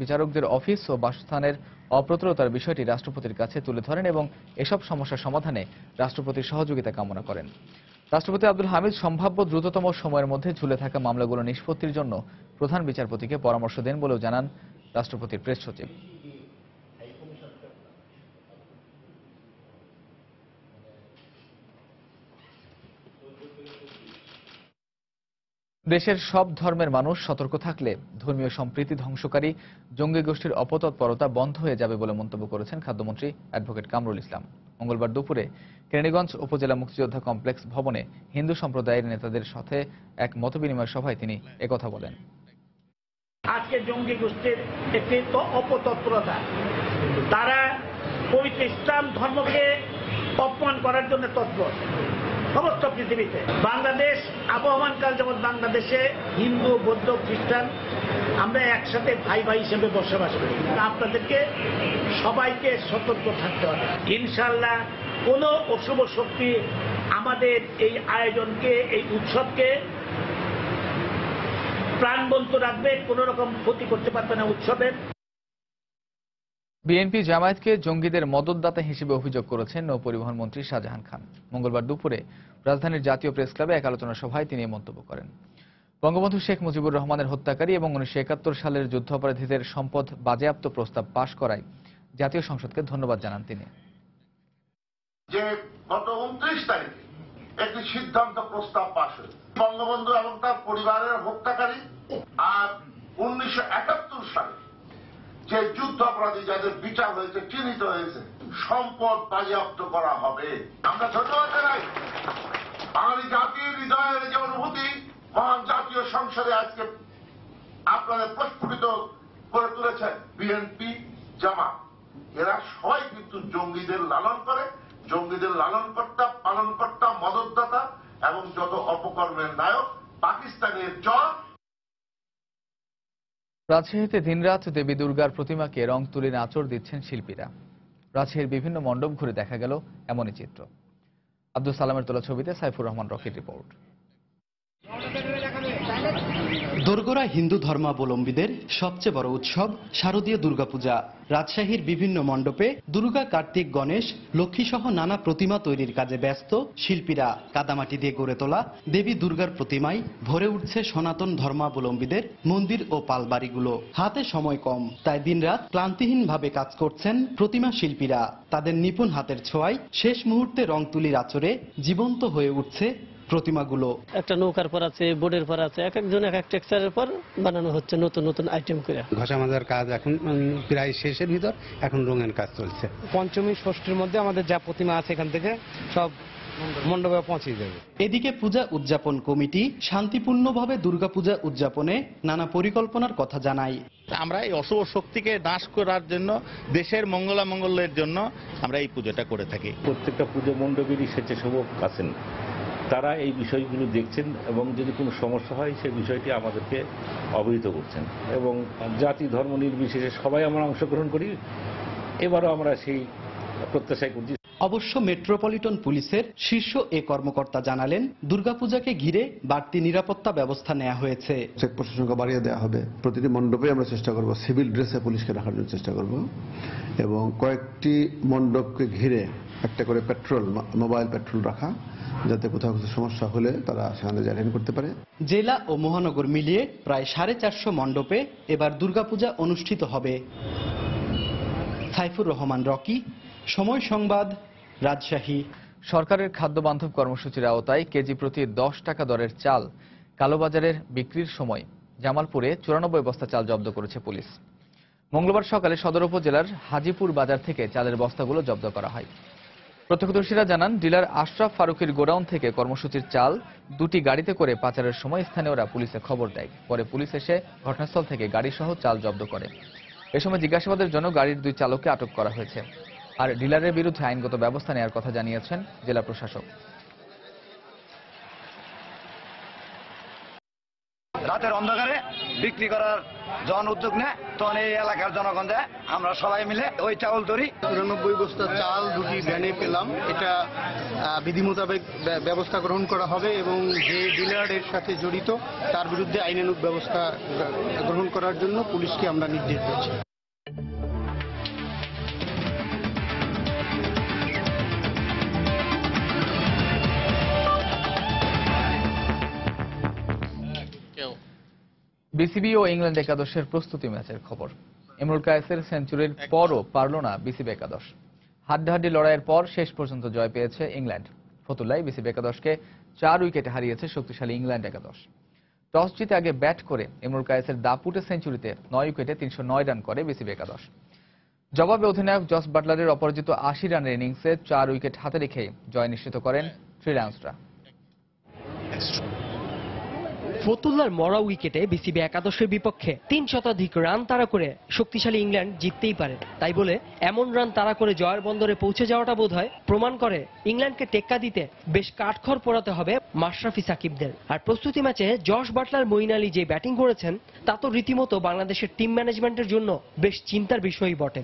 বিচারকদের অফিস ও বাসস্থানের অপ্রতুলতার বিষয়টি রাষ্ট্রপতির কাছে তুলে ধরেন এবং এসব সমস্যার সমাধানে রাষ্ট্রপতির সহযোগিতা কামনা করেন। রাষ্ট্রপতি আব্দুল হামিদ সম্ভাব্য দ্রুততম সময়ের মধ্যে ঝুলে থাকা মামলাগুলো নিষ্পত্তির জন্য প্রধান বিচারপতিকে পরামর্শ দেন বলেও জানান রাষ্ট্রপতির প্রেস সচিব। দেশের সব ধর্মের মানুষ সতর্ক থাকলে ধর্মীয় সম্প্রীতি ধ্বংসকারী জঙ্গি গোষ্ঠীর অপতৎপরতা বন্ধ হয়ে যাবে বলে মন্তব্য করেছেন খাদ্যমন্ত্রী অ্যাডভোকেট কামরুল ইসলাম। মঙ্গলবার দুপুরে কেরানীগঞ্জ উপজেলা মুক্তিযোদ্ধা কমপ্লেক্স ভবনে হিন্দু সম্প্রদায়ের নেতাদের সাথে এক মতবিনিময় সভায় তিনি একথা বলেন। আজকে জঙ্গি গোষ্ঠীর একটি অপতৎপরতা, তারা পবিত্র ইসলাম ধর্মকে অপমান করার জন্য তৎপর। সমস্ত পৃথিবীতে। বাংলাদেশ আবহমানকাল যেমন বাংলাদেশে হিন্দু, বৌদ্ধ, খ্রিস্টান আমরা একসাথে ভাই ভাই হিসেবে বসবাস করি। আপনাদেরকে সবাইকে সতর্ক থাকতে হবে। ইনশাআল্লাহ কোনো অশুভ শক্তি আমাদের এই আয়োজনকে, এই উৎসবকে প্রাণবন্ত রাখবে, কোন রকম ক্ষতি করতে পারবে না উৎসবের। বিএনপি জামায়াতকে জঙ্গিদের মদতদাতা হিসেবে অভিযোগ করেছেন নৌপরিবহন মন্ত্রী শাহজাহান খান। মঙ্গলবার দুপুরে রাজধানীর জাতীয় প্রেস ক্লাবে এক আলোচনা সভায় তিনি এই মন্তব্য করেন। বঙ্গবন্ধু শেখ মুজিবুর রহমানের হত্যাকারী এবং 1971 সালের যুদ্ধাপরাধীদের সম্পদ বাজেয়াপ্ত প্রস্তাব পাশ করায় জাতীয় সংসদকে ধন্যবাদ জানান তিনি। যে গত 29 তারিখে একটি সিদ্ধান্ত প্রস্তাব পাশ হয়েছে বঙ্গবন্ধু এবং তার পরিবারের হত্যাকারী আর 1971 সালে যে যুদ্ধাপরাধী যাদের বিচার হয়েছে, চিহ্নিত হয়েছে, সম্পদ বাজেয়াপ্ত করা হবে। আমরা ধন্যবাদ জানাই বাঙালি জাতির হৃদয়ের যে অনুভূতি মহান জাতীয় সংসদে আজকে আপনাদের প্রস্ফুটিত করে তুলেছেন। বিএনপি, জামাত এরা সবাই কিন্তু জঙ্গিদের লালন করে, জঙ্গিদের লালনকর্তা, পালনকর্তা, মদতদাতা এবং যত অপকর্মের নায়ক পাকিস্তানের চর। রাজশাহীতে দিনরাত দেবী দুর্গার প্রতিমাকে রং তুলি আঁচড় দিচ্ছেন শিল্পীরা। রাজশাহীর বিভিন্ন মণ্ডপ ঘুরে দেখা গেল এমনই চিত্র। আব্দুল সালামের তোলা ছবিতে সাইফুর রহমান রকির রিপোর্ট। দোরগোড়া হিন্দু ধর্মাবলম্বীদের সবচেয়ে বড় উৎসব শারদীয় দুর্গাপূজা। রাজশাহীর বিভিন্ন মণ্ডপে দুর্গা, কার্তিক, গণেশ, লক্ষ্মী সহ নানা প্রতিমা তৈরির কাজে ব্যস্ত শিল্পীরা। কাদামাটি দিয়ে গড়ে তোলা দেবী দুর্গার প্রতিমায় ভরে উঠছে সনাতন ধর্মাবলম্বীদের মন্দির ও পালবাড়িগুলো। হাতে সময় কম, তাই দিনরাত ক্লান্তিহীনভাবে কাজ করছেন প্রতিমা শিল্পীরা। তাদের নিপুণ হাতের ছোঁয়ায় শেষ মুহূর্তে রং তুলির আঁচড়ে জীবন্ত হয়ে উঠছে প্রতিমাগুলো। একটা নৌকার পর আছে, বোর্ডের পর আছে, এক একজন এক এক টেক্সচারের পর বানানো হচ্ছে নতুন নতুন আইটেম করে। ঘষা মাজার কাজ এখন প্রায় শেষের ভিতর, এখন রঙের কাজ চলছে। পঞ্চমী ষষ্ঠীর মধ্যে আমাদের যা প্রতিমা আছে এখান থেকে সব মণ্ডপে পৌঁছে যাবে। এদিকে পূজা উদযাপন কমিটি শান্তিপূর্ণভাবে দুর্গাপূজা উদযাপনে নানা পরিকল্পনার কথা জানায়। আমরা এই অশুভ শক্তিকে নাশ করার জন্য, দেশের মঙ্গলের জন্য আমরা এই পুজোটা করে থাকি। প্রত্যেকটা পুজো মণ্ডপেরই স্বেচ্ছাসেবক আছেন, তারা এই বিষয়গুলো দেখছেন এবং যদি কোনো সমস্যা হয় সেই বিষয়টি আমাদেরকে অবহিত করছেন এবং জাতি ধর্ম নির্বিশেষে সবাই আমরা অংশগ্রহণ করি। এবারও আমরা সেই প্রত্যাশাই করছি। অবশ্য মেট্রোপলিটন পুলিশের শীর্ষ এ কর্মকর্তা জানালেন, দুর্গাপূজাকে ঘিরে বাড়তি নিরাপত্তা ব্যবস্থা নেওয়া হয়েছে। চেকপোস্টের সংখ্যা বাড়িয়ে দেওয়া হবে। প্রতিটি মণ্ডপে আমরা চেষ্টা করব সিভিল ড্রেসে পুলিশকে রাখার জন্য চেষ্টা করব এবং কয়েকটি মণ্ডপকে ঘিরে একটা করে মোবাইল পেট্রোল রাখা, যাতে কোথাও কিছু সমস্যা হলে তারা সেখানে অ্যাটেন্ড করতে পারে। জেলা ও মহানগর মিলিয়ে প্রায় 450 মণ্ডপে এবার দুর্গাপূজা অনুষ্ঠিত হবে। সাইফুর রহমান রকি, সময় সংবাদ, রাজশাহী। সরকারের খাদ্য বান্ধব কর্মসূচির আওতায় কেজি প্রতি 10 টাকা দরের চাল কালোবাজারের বিক্রির সময় জামালপুরে 94 বস্তা চাল জব্দ করেছে পুলিশ। মঙ্গলবার সকালে সদর উপজেলার হাজিপুর বাজার থেকে চালের বস্তাগুলো জব্দ করা হয়। প্রত্যক্ষদর্শীরা জানান, ডিলার আশরাফ ফারুকের গোডাউন থেকে কর্মসূচির চাল দুটি গাড়িতে করে পাচারের সময় স্থানীয়রা পুলিশে খবর দেয়। পরে পুলিশ এসে ঘটনাস্থল থেকে গাড়িসহ চাল জব্দ করে। এ সময় জিজ্ঞাসাবাদের জন্য গাড়ির 2 চালককে আটক করা হয়েছে। আর ডিলারের বিরুদ্ধে আইনগত ব্যবস্থা নেওয়ার কথা জানিয়েছেন জেলা প্রশাসক। রাতের অন্ধকারে বিক্রি করার যখন উদ্যোগ নেয় তখন এই এলাকার জনগণ যায়, আমরা সবাই মিলে ওই চাউল ধরি। 94 বস্তা চাল দুটি ভ্যানে পেলাম। এটা বিধি মোতাবেক ব্যবস্থা গ্রহণ করা হবে এবং যে ডিলারের সাথে জড়িত তার বিরুদ্ধে আইনানুগ ব্যবস্থা গ্রহণ করার জন্য পুলিশকে আমরা নির্দেশ দিচ্ছি। বিসিবি ও ইংল্যান্ড একাদশের প্রস্তুতি ম্যাচের খবর। ইমরুল কায়েসের সেঞ্চুরির পরও পারল না বিসিবি একাদশ। হাড্ডাহাড্ডি লড়াইয়ের পর শেষ পর্যন্ত জয় পেয়েছে ইংল্যান্ড। ফতুল্লায় বিসিবি একাদশকে 4 উইকেটে হারিয়েছে শক্তিশালী ইংল্যান্ড একাদশ। টস জিতে আগে ব্যাট করে ইমরুল কায়েসের দাপুটে সেঞ্চুরিতে 9 উইকেটে 309 রান করে বিসিবি একাদশ। জবাবে অধিনায়ক জস বাটলারের অপরাজিত 80 রানের ইনিংসে 4 উইকেট হাতে রেখে জয় নিশ্চিত করেন শ্রীলঙ্কানরা। ফতুল্লার মরা উইকেটে বিসিবি একাদশের বিপক্ষে 3 শতাধিক রান তাড়া করে শক্তিশালী ইংল্যান্ড জিততেই পারে। তাই বলে এমন রান তাড়া করে জয়ের বন্দরে পৌঁছে যাওয়াটা বোধহয় প্রমাণ করে ইংল্যান্ডকে টেক্কা দিতে বেশ কাঠখড় পোড়াতে হবে মাশরাফি সাকিবদের। আর প্রস্তুতি ম্যাচে জশ বাটলার, মঈন আলী যে ব্যাটিং করেছেন তা তো রীতিমতো বাংলাদেশের টিম ম্যানেজমেন্টের জন্য বেশ চিন্তার বিষয়ই বটে।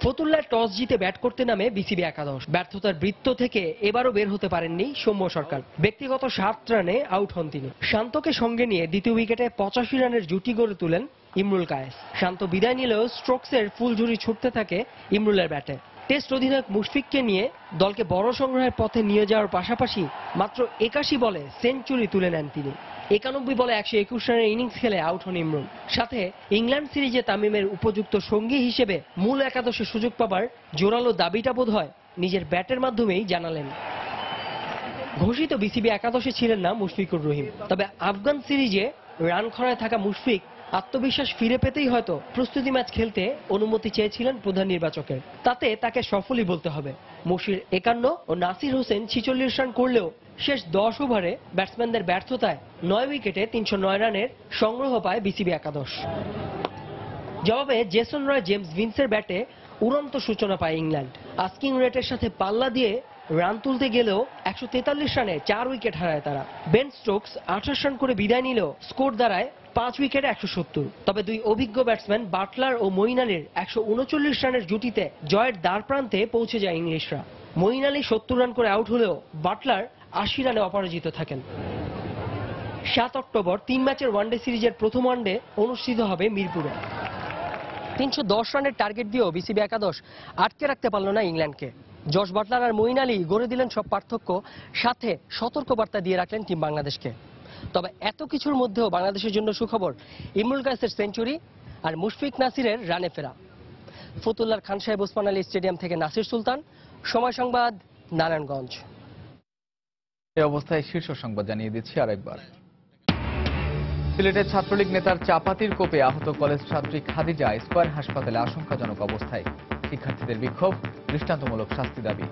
ফতুল্লায় টস জিতে ব্যাট করতে নামে বিসিবি একাদশ। ব্যর্থতার বৃত্ত থেকে এবারও বের হতে পারেননি সৌম্য সরকার। ব্যক্তিগত 7 রানে আউট হন তিনি। শান্তকে সঙ্গে নিয়ে দ্বিতীয় উইকেটে 85 রানের জুটি গড়ে তুলেন ইমরুল কায়েস। শান্ত বিদায় নিলেও স্ট্রোকসের ফুলঝুরি ছুটতে থাকে ইমরুলের ব্যাটে। টেস্ট অধিনায়ক মুশফিককে নিয়ে দলকে বড় সংগ্রহের পথে নিয়ে যাওয়ার পাশাপাশি মাত্র 81 বলে সেঞ্চুরি তুলে নেন তিনি। 91 বলে 121 রানের ইনিংস খেলে আউট হন ইমরুল। সাথে ইংল্যান্ড সিরিজে তামিমের উপযুক্ত সঙ্গী হিসেবে মূল একাদশে সুযোগ পাবার জোরালো দাবিটা বোধহয় নিজের ব্যাটের মাধ্যমেই জানালেন। ঘোষিত বিসিবি একাদশে ছিলেন না মুশফিকুর রহিম। তবে আফগান সিরিজে রান খরায় থাকা মুশফিক আত্মবিশ্বাস ফিরে পেতেই হয়তো প্রস্তুতি ম্যাচ খেলতে অনুমতি চেয়েছিলেন প্রধান নির্বাচকের। তাতে তাকে সফলই বলতে হবে। মুশির 51 ও নাসির হোসেন 46 রান করলেও শেষ 10 ওভারে ব্যাটসম্যানদের ব্যর্থতায় 9 উইকেটে 309 রানের সংগ্রহ পায় বিসিবি একাদশ। জবাবে জেসন রয়, জেমস ভিন্সের ব্যাটে উড়ন্ত সূচনা পায় ইংল্যান্ড। আস্কিং রেটের সাথে পাল্লা দিয়ে রান তুলতে গেলেও 143 রানে 4 উইকেট হারায় তারা। বেন স্টোকস 28 রান করে বিদায় নিলেও স্কোর দাঁড়ায় 5 উইকেটে 170। তবে দুই অভিজ্ঞ ব্যাটসম্যান বাটলার ও মঈন আলীর 139 রানের জুটিতে জয়ের দ্বার প্রান্তে পৌঁছে যায় ইংলিশরা। মঈন আলী 70 রান করে আউট হলেও বাটলার 80 রানে অপরাজিত থাকেন। 7 অক্টোবর 3 ম্যাচের ওয়ানডে সিরিজের প্রথম ওয়ানডে অনুষ্ঠিত হবে মিরপুরে। 310 রানের টার্গেট দিয়েও বিসিবি একাদশ আটকে রাখতে পারল না ইংল্যান্ডকে। জশ বাটলার আর মঈন আলী গড়ে দিলেন সব পার্থক্য, সাথে সতর্কবার্তা দিয়ে রাখলেন টিম বাংলাদেশকে। তবে এত কিছুর মধ্যেও বাংলাদেশের জন্য সুখবর, ইমরুল কায়েসের সেঞ্চুরি আর মুশফিক নাসিরের রানে ফেরা। ফতুল্লার খান সাহেব ওসমান আলী স্টেডিয়াম থেকে নাসির সুলতান, সময় সংবাদ, নারায়ণগঞ্জ। এই অবস্থায় শীর্ষ সংবাদ জানিয়ে দিচ্ছি আরেকবার। সিলেটের ছাত্রলীগ নেতার চাপাতির কোপে আহত কলেজ ছাত্রী খাদিজা স্কয়ার হাসপাতালে আশঙ্কাজনক অবস্থায়। শিক্ষার্থীদের বিক্ষোভ, দৃষ্টান্তমূলক শাস্তি দাবি।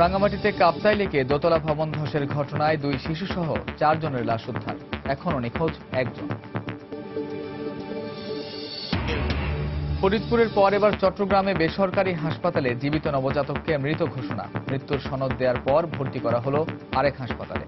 রাঙ্গামাটিতে কাপ্তাই লেকে দোতলা ভবন ধসের ঘটনায় 2 শিশুসহ 4 জনের লাশ উদ্ধার। এখনও নিখোঁজ 1 জন। ফরিদপুরের পর এবার চট্টগ্রামে বেসরকারি হাসপাতালে জীবিত নবজাতককে মৃত ঘোষণা। মৃত্যুর সনদ দেওয়ার পর ভর্তি করা হলো আরেক হাসপাতালে।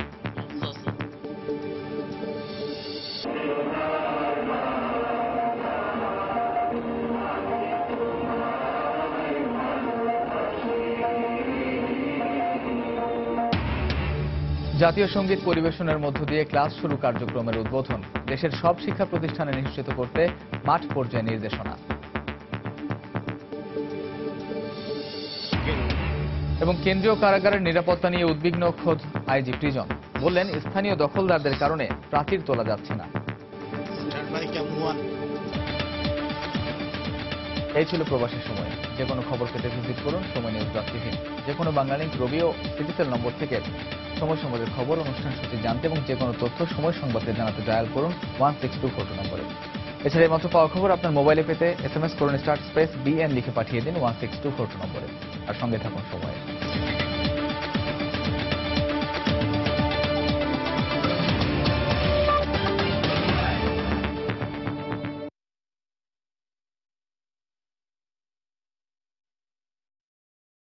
জাতীয় সঙ্গীত পরিবেশনের মধ্য দিয়ে ক্লাস শুরু কার্যক্রমের উদ্বোধন। দেশের সব শিক্ষা প্রতিষ্ঠানে নিশ্চিত করতে মাঠ পর্যায়ে নির্দেশনা। এবং কেন্দ্রীয় কারাগারের নিরাপত্তা নিয়ে উদ্বিগ্ন খোদ আইজি প্রিজন। বললেন, স্থানীয় দখলদারদের কারণে প্রাচীর তোলা যাচ্ছে না। এই ছিল প্রবাসী সময়। যে কোনো খবর পেতে ভিজিট করুন সময়নিউজ.tv। যে কোনো বাংলা লিংক, রবিও, সিটিসেল নম্বর থেকে সময় সংবাদের খবর, অনুষ্ঠান সূচি জানতে এবং যে কোনো তথ্য সময় সংবাদে জানাতে ডায়াল করুন 16242 নম্বরে। এছাড়া মাত্র পাওয়া খবর আপনার মোবাইলে পেতে SMS করুন *BN লিখে পাঠিয়ে দিন 16242 নম্বরে। আর সঙ্গে থাকুন সময়।